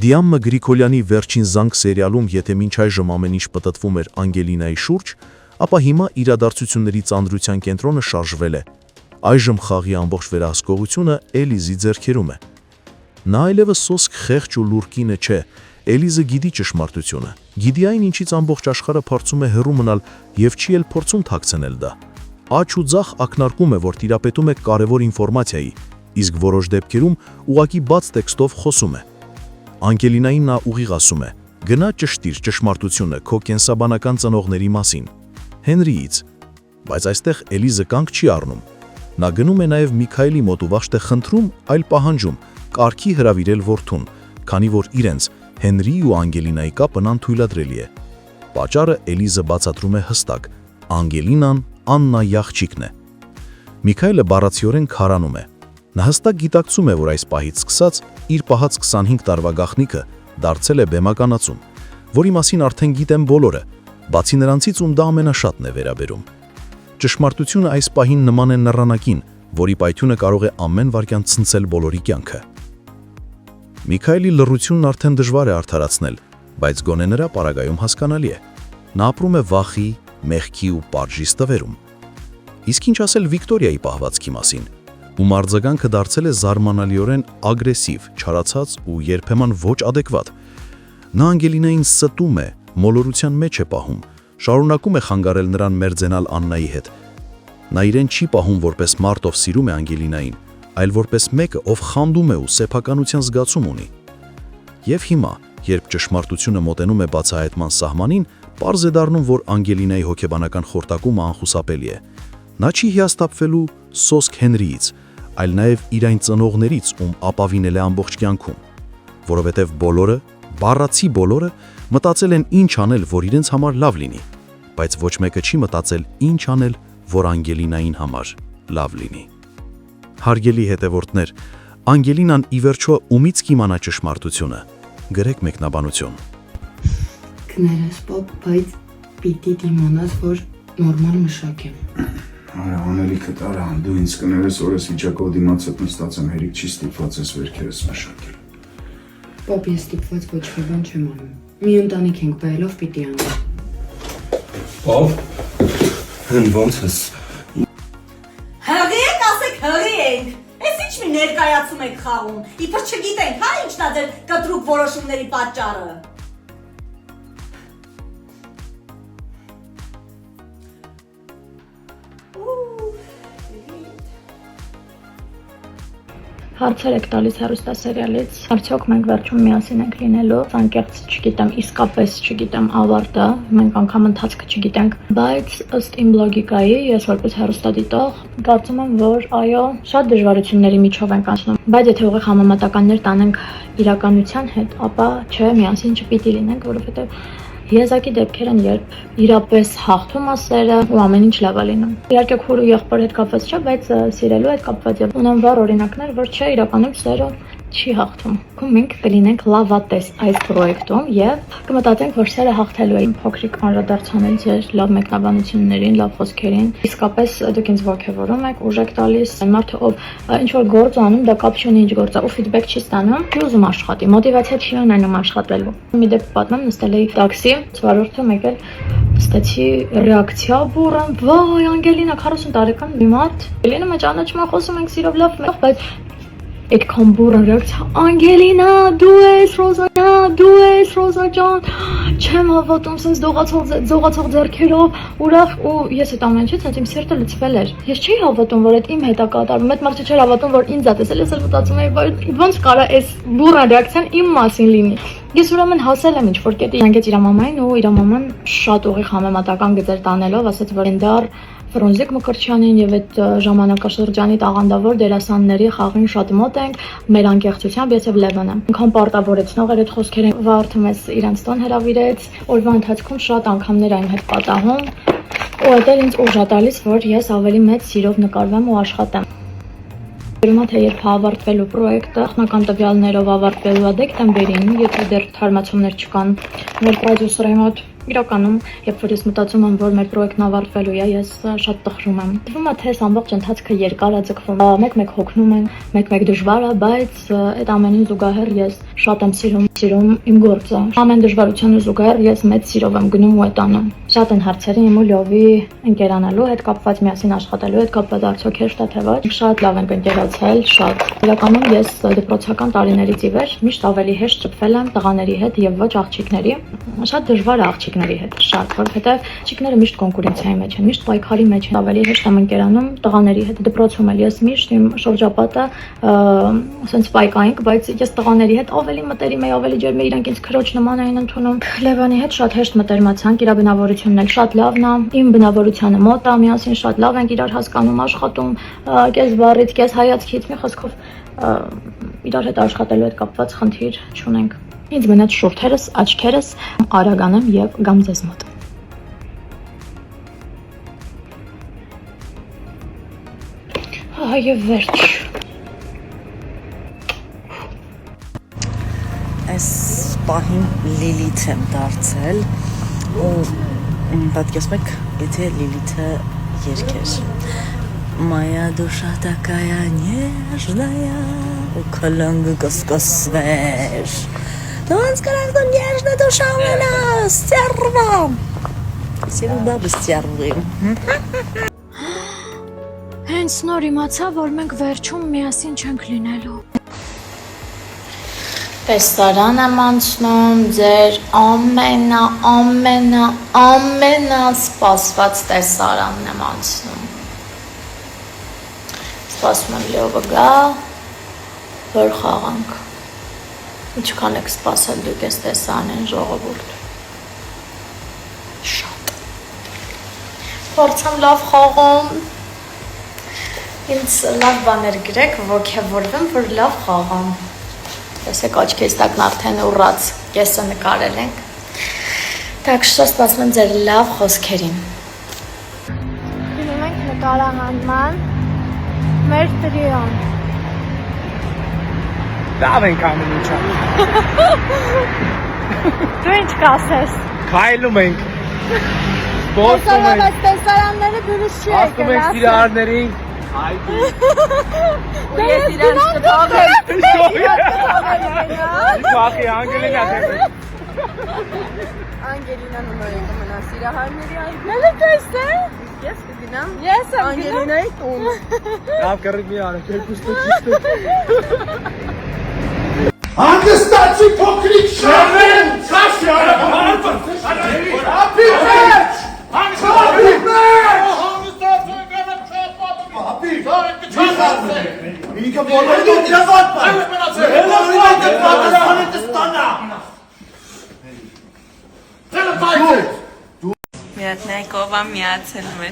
Դիամը Գրիգորյանի վերջին զանգ սերիալում եթե մինչ այժմ ամեն ինչ պտտվում էր Անգելինայի շուրջ, ապա հիմա իրադարձությունների ծանրության կենտրոնը շարժվել է։ Այժմ խաղի ամբողջ վերահսկողությունը Էլիզի ձեռքերում է։ Նա այլևս սոսկ խեղճ ու լուր կինը չէ, Էլիզը գիտի ճշմարտությունը, գիտի այն, ինչից ամբողջ աշխարհը փորձում է հեռու մնալ եւ չի էլ փորձում թաքցնել դա։ Աչ ու ձախ ակնարկում է, որ տիրապետում է կարևոր ինֆորմացիայի, իսկ որոշ դեպքերում ուղղակի բաց տեքստով խոսում է։ Անգելինային նա ուղիղ ասում է. «Գնա ճշտիր ճշմարտությունը քո կենսաբանական ծնողների մասին»։ Հենրիից։ Բայց այստեղ Էլիզը կանգ չի առնում։ Նա գնում է նաև Միքայելի մոտ ու ոչ թե խնդրում, այլ պահանջում կարգի հրավիրել որդուն, քանի որ իրենց Հենրիի ու Անգելինայի կապն անթույլատրելի է։ Պատճառը Էլիզը բացատրում է հստակ. Անգելինան Աննայի աղջիկն է։ Միքայելը բառացիորեն քարանում է։ Նա հստակ գիտակցում է, որ այս պահից սկսած իր պահած 25 տարվա գաղտնիքը դարձել է բեմականացում, որի մասին արդեն գիտեն բոլորը, բացի նրանցից, ում դա ամենաշատն է վերաբերում։ Ճշմարտությունը այս պահին նման է նռանակին, որի պայթյունը կարող է ամեն վայրկյան ցնցել բոլորի կյանքը։ Միքայելի լռությունն արդեն դժվար է արդարացնել, բայց գոնե նրա պարագայում հասկանալի է։ Նա ապրում է վախի, մեղքի ու պատժի ստվերում։ Իսկ ինչ ասել Վիկտորիայի պահվածքի մասին, ում արձագանքը դարձել է զարմանալիորեն ագրեսիվ, չարացած ու երբեմն ոչ ադեկվատ։ Նա Անգելինային ստում է, մոլորության մեջ է պահում, շարունակում է խանգարել նրան մերձենալ Աննայի հետ։ Նա իրեն չի պահում որպես մարդ, ով սիրում է Անգելինային, այլ որպես մեկը, ով խանդում է ու սեփականության զգացում ունի։ Եվ հիմա, երբ ճշմարտությունը մոտենում է բացահայտման սահմանին, պարզ է դառնում, որ Անգելինայի հոգեբանական խորտակումը անխուսափելի է։ Նա չի հիասթափվելու սոսկ Հենրիից, այլ նաև իր այն ծնողներից, ում ապավինել է ամբողջ կյանքում, որովհետև բոլորը, բառացի բոլորը, մտածել են ինչ անել, որ իրենց համար լավ լինի, բայց ոչ մեկը չի մտածել ինչ անել, որ Անգելինային համար լավ լինի։ Հարգելի հետևորդներ, Անգելինան ի վերջո ումից կիմանա ճշմարտությունը։ Գրեք մեկնաբանություն։ Կներես պապ, բայց պիտի դիմանաս, որ նորմալ մշակ եմ։ Արա, անելիքը տարա, դու ինձ կներես, որ ես վիճակով դիմաց հետ նստած եմ, հերիք չի ստիպված ես վերքերս մշակել։ Պապ, ես ստիպված ոչ մի բան չեմ անում։ Մի ընտանիք ենք բայելով պիտի անեմ։ Պապ, հեն ոնց ես։ Հղի եք, ասեք հղի ենք։ Ես ինչ մի ներկայացում եք խաղում, իբր չգիտենք, հա ինչն է ձեր կտրուկ որոշումների պատճառը։ Հարցեր եք տալիս հեռուստասերիալից, արդյոք մենք վերջում միասին ենք լինելու, անկեղծ չգիտեմ, իսկապես չգիտեմ ավարտը, մենք անգամ ընթացքը չգիտենք, բայց ըստ իմ լոգիկայի, ես որպես հեռուստադիտող, կարծում եմ, որ այո, շատ դժվարությունների միջով ենք անցնում, բայց եթե ուղիղ համեմատականներ տանենք իրականության հետ, ապա չէ, միասին չպիտի լինենք, որովհետև եզակի դեպքեր են, երբ իրապես հաղթում է սերը ու ամեն ինչ լավ է լինում։ Իհարկե քուր ու եղբոր հետ կապված չէ, բայց սիրելու հետ կապված եւ ունեմ վառ օրինակներ, որ չէ, իրականում սերը չի հաղթում։ Մենք կլինենք լավատես այս պրոյեկտում եւ կմտածենք, որ սերը հաղթելու է։ Փոքրիկ անդրադարձանել ձեր լավ մեկնաբանություններին, լավ խոսքերին։ Իսկապես դուք ինձ ողջևորում եք, ուժ եք տալիս, մարդը ով ինչ որ գործ անում, դա կապ չունի ինչ գործ է, ու ֆիդբեք չի ստանում, չի ուզում աշխատի, մոտիվացիա չի ունենում աշխատելու։ Մի դեպք պատմեմ, նստել էի տաքսի, վարորդը եկել, ստացի ռեակցիա բուրըն, վայ, Անգելինա 40 տարեկան մի մարդ, Էլենը ճանաչում խոսում ենք սիրով լավ, բայց այդքան բուրըն ռեակցիա, Անգելինա, դու ես Ռոզա ջան, չեմ հավատում, sense դողացող ձեռքերով, ուրախ ու ես այդ ամեն ինչից իմ սիրտը լցվել էր։ Ես չէի հավատում, որ այդ իմ հետ է կատարվում, այդ մարդը չէր հավատում, որ ինձ է տեսել, ես էլ մտածում էի, ոնց կարա այս բուրըն ռեակցիան իմ մասին լինի։ Ես ուրեմն հասել եմ ինչ-որ կետի, զանգեց իր մամային ու իր մաման շատ ուղիղ համեմատական գծեր տանելով, ասաց, որ դեռ Ֆրունզիկ Մկրտչյանին եւ այդ ժամանակաշրջանի տաղանդավոր դերասանների խաղին շատ մոտ ենք, մեր անկեղծությամբ ես եւ Լևոնը։ Ինքան պարտավորեցնող էր այդ խոսքերը, վարդում ես իրանց տուն հրավիրեց, օրվա ընթացքում շատ անգամներ այն հետ պատահում, ու դա ինձ ուժ է տալիս, որ ես ավելի մեծ սիրով նկարվեմ ու աշխատեմ։ Ուրեմն թե երբ ավարտվելու պրոյեկտը, նախնական տվյալներով ավարտվելու է դեկտեմբերին, եթե դեռ թարմացումներ չկան մեր պրոդյուսերի մոտ, Իրականում, երբ որ ես մտածում եմ, որ մեր պրոյեկտն ավարտվելու է, ես շատ տխրում եմ։ Թվում է, թե այս ամբողջ ընթացքը երկար է ձգվում։ Մեկ-մեկ հոգնում են, մեկ-մեկ դժվար է, բայց այդ ամենին զուգահեռ ես շատ եմ սիրում իմ գործը։ Ամեն դժվարությանը զուգահեռ ես մեծ սիրով եմ գնում ու այտանում։ Շատ են հարցերը իմ ու Լյովի ընկերանալու հետ կապված, միասին աշխատելու հետ կապված, արդյոք հեշտ է թե ոչ։ Շատ լավ ենք ընկերացել, շատ։ Իրականում ես դպրոցական տարիներից ի վեր միշտ ավելի հեշտ շփվել եմ տղաների հետ եւ ոչ աղջիկների։ Շատ դժվար է աղջիկների հետ, շատ, որովհետեւ աղջիկները միշտ կոնկուրենցիայի մեջ են, միշտ պայքարի մեջ են, ավելի հեշտ եմ ընկերանում տղաների հետ։ Դպրոցում էլ ես միշտ իմ շրջապատը ասենց պայքայինք, բայց ես տղաների հետ ավելի մտերիմ էի, ավելի ջերմ էի, իրանք ինձ քրոջ նման էին ընդունում։ Լևանի հետ շատ հեշտ մտերմացանք, իր բնավորությունն էլ շատ լավն է, իմ բնավորությանը մոտ է, միասին շատ լավ ենք իրար հասկանում, աշխատում, կես բառից, կես հայացքից, մի խոսքով իրար հետ աշխատելու հետ կապված խնդիր չունենք։ Ինձ մնաց շուրթերս, աչքերս, արագանեմ եւ գամ ձեզ մոտ։ Եվ վերջ։ Այս պահին Լիլիթ եմ դարձել ու պատկերացնում եք, եթե Լիլիթը երգեր Моя душа такая нежная, у колонны каскосвеш. Դոնց կարանք դու նежная душа у меня, стерва. Всегда бы стервым. Հենց նոր իմացա, որ մենք վերջում միասին չենք լինելու։ Տեսարան եմ անցնում, ձեր ամենասպասված տեսարանն եմ անցնում։ Սպասում եմ Լյովը գա, որ խաղանք։ Ինչքան եք սպասել դուք այս տեսարանին ժողովուրդ։ Շատ։ Փորձեմ լավ խաղում։ Ինձ լավ բաներ գրեք, ոգևորվեմ, որ լավ խաղամ։ Տեսեք աչքերից տակն արդեն ուռած կեսը նկարել ենք։ Так что սպասում եմ ձեր լավ խոսքերին։ Գնում ենք նկարահանման մեր տրիոն։ Լավ ենք ամեն ինչը։ Դու ինչ կասես։ Քայլում ենք։ Խոսում ենք։ Այս տեսարանները դուրս չի եկել։ Ասում ենք սիրահարներին։ Այդի։ Ես իրան տաղել։ Քախի Անգելինա դեպի։ Անգելինան ունի կմնա սիրահարների այգի։ Նելը տեսե։ Ես կգնամ։ Ես եմ գնում։ Անգելինայի տուն։ Լավ կռիվ մի արեք, երկուստը ճիշտ։ Հանգստացի փոքրիկ շարեն, չաշի արապարապը, ապի մեջ, ապի մեջ, ապի, ինքը բոլորի դու դրավատ պար, բոլորի դու պատասխանը կստանա, Միատնայք ով ա միացել մեր